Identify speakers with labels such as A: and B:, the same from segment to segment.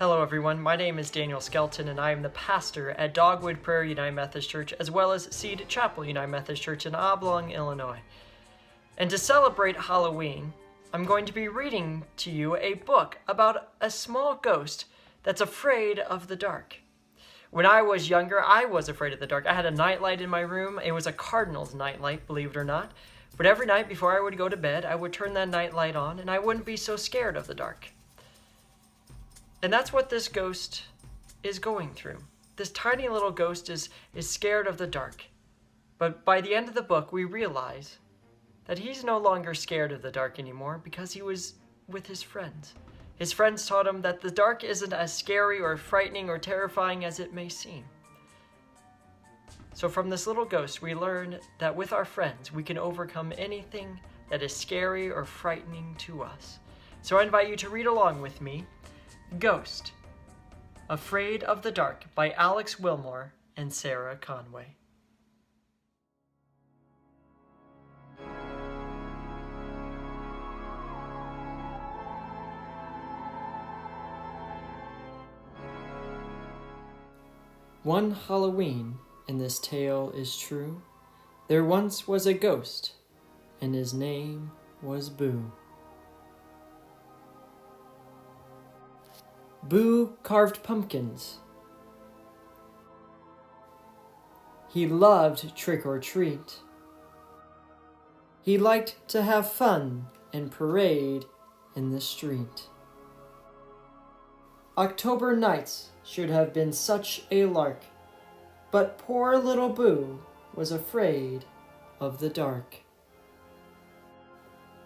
A: Hello everyone, my name is Daniel Skelton and I am the pastor at Dogwood Prairie United Methodist Church as well as Seed Chapel United Methodist Church in Oblong, Illinois. And to celebrate Halloween, I'm going to be reading to you a book about a small ghost that's afraid of the dark. When I was younger, I was afraid of the dark. I had a nightlight in my room. It was a Cardinals nightlight, believe it or not. But every night before I would go to bed, I would turn that nightlight on and I wouldn't be so scared of the dark. And that's what this ghost is going through. This tiny little ghost is scared of the dark. But by the end of the book, we realize that he's no longer scared of the dark anymore because he was with his friends. His friends taught him that the dark isn't as scary or frightening or terrifying as it may seem. So from this little ghost, we learn that with our friends, we can overcome anything that is scary or frightening to us. So I invite you to read along with me, Ghost, Afraid of the Dark by Alex Willmore and Sara Conway. One Halloween, and this tale is true, there once was a ghost, and his name was Boo. Boo carved pumpkins. He loved trick or treat. He liked to have fun and parade in the street. October nights should have been such a lark, but poor little Boo was afraid of the dark.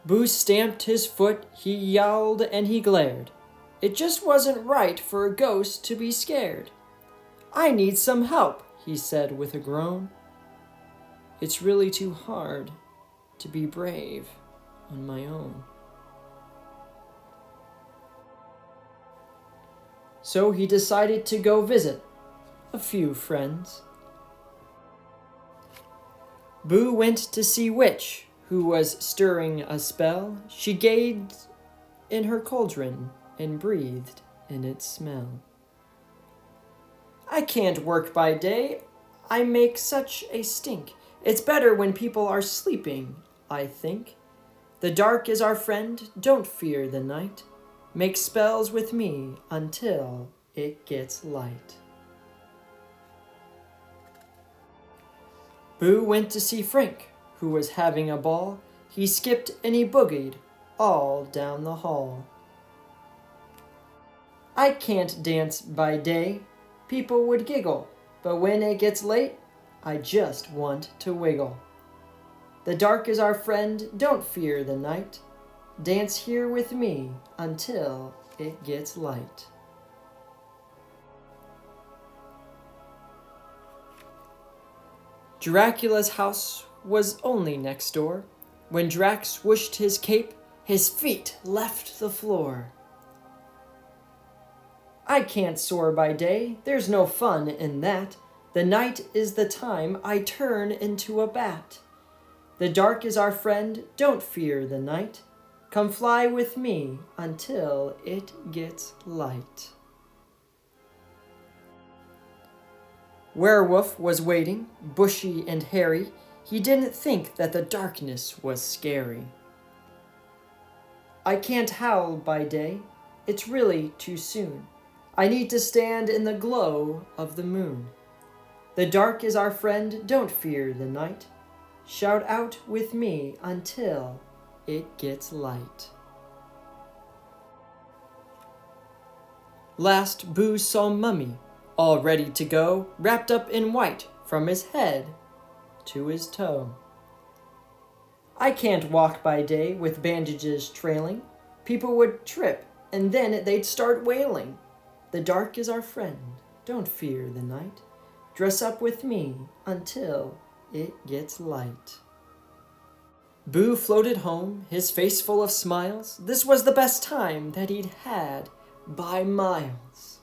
A: Boo stamped his foot, he yowled and he glared. It just wasn't right for a ghost to be scared. "I need some help," he said with a groan. "It's really too hard to be brave on my own." So he decided to go visit a few friends. Boo went to see Witch, who was stirring a spell. She gazed in her cauldron and breathed in its smell. "I can't work by day, I make such a stink. It's better when people are sleeping, I think. The dark is our friend, don't fear the night. Make spells with me until it gets light." Boo went to see Frank, who was having a ball. He skipped and he boogied all down the hall. "I can't dance by day, people would giggle, but when it gets late, I just want to wiggle. The dark is our friend, don't fear the night. Dance here with me until it gets light." Dracula's house was only next door. When Drac swooshed his cape, his feet left the floor. "I can't soar by day, there's no fun in that. The night is the time I turn into a bat. The dark is our friend, don't fear the night. Come fly with me until it gets light." Werewolf was waiting, bushy and hairy. He didn't think that the darkness was scary. "I can't howl by day, it's really too soon. I need to stand in the glow of the moon. The dark is our friend, don't fear the night. Shout out with me until it gets light." Last, Boo saw Mummy, all ready to go, wrapped up in white from his head to his toe. "I can't walk by day with bandages trailing. People would trip and then they'd start wailing. The dark is our friend, don't fear the night. Dress up with me until it gets light." Boo floated home, his face full of smiles. This was the best time that he'd had by miles.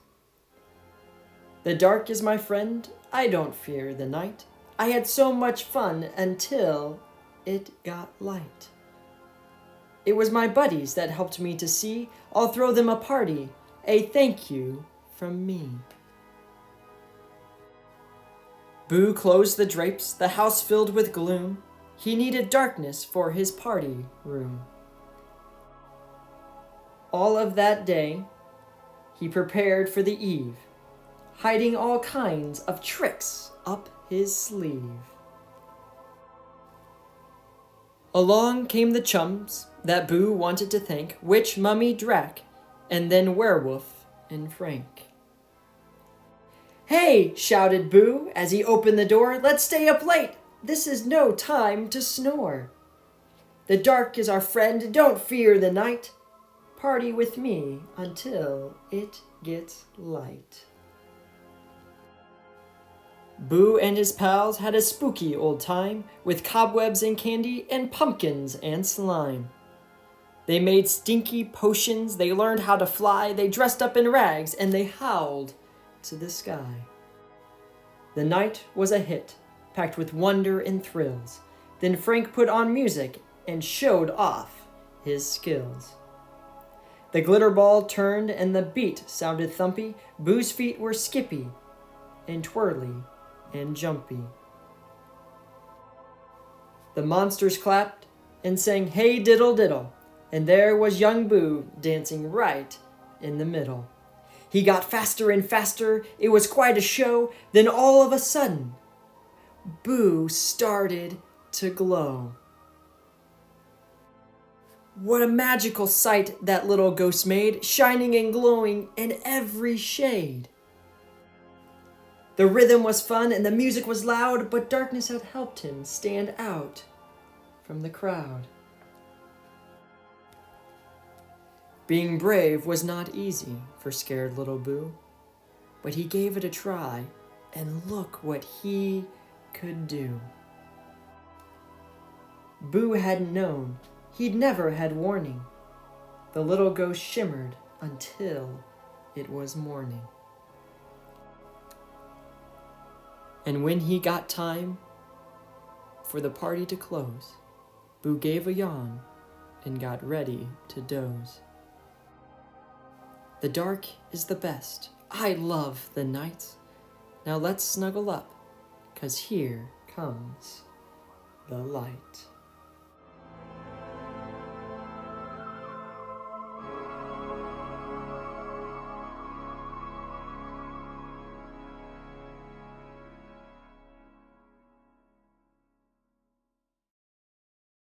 A: "The dark is my friend, I don't fear the night. I had so much fun until it got light. It was my buddies that helped me to see. I'll throw them a party a thank you from me. Boo closed the drapes, the house filled with gloom. He needed darkness for his party room. All of that day, he prepared for the eve, hiding all kinds of tricks up his sleeve. Along came the chums that Boo wanted to thank, Witch, Mummy, Drac, and then Werewolf and Frank. "Hey!" shouted Boo as he opened the door. "Let's stay up late! This is no time to snore. The dark is our friend, don't fear the night. Party with me until it gets light." Boo and his pals had a spooky old time with cobwebs and candy and pumpkins and slime. They made stinky potions, they learned how to fly, they dressed up in rags, and they howled to the sky. The night was a hit, packed with wonder and thrills. Then Frank put on music and showed off his skills. The glitter ball turned and the beat sounded thumpy. Boo's feet were skippy and twirly and jumpy. The monsters clapped and sang, "Hey diddle diddle," and there was young Boo dancing right in the middle. He got faster and faster, it was quite a show. Then all of a sudden, Boo started to glow. What a magical sight that little ghost made, shining and glowing in every shade. The rhythm was fun and the music was loud, but darkness had helped him stand out from the crowd. Being brave was not easy for scared little Boo, but he gave it a try, and look what he could do. Boo hadn't known, he'd never had warning. The little ghost shimmered until it was morning. And when he got time for the party to close, Boo gave a yawn and got ready to doze. The dark is the best. I love the night. Now let's snuggle up, 'cause here comes the light.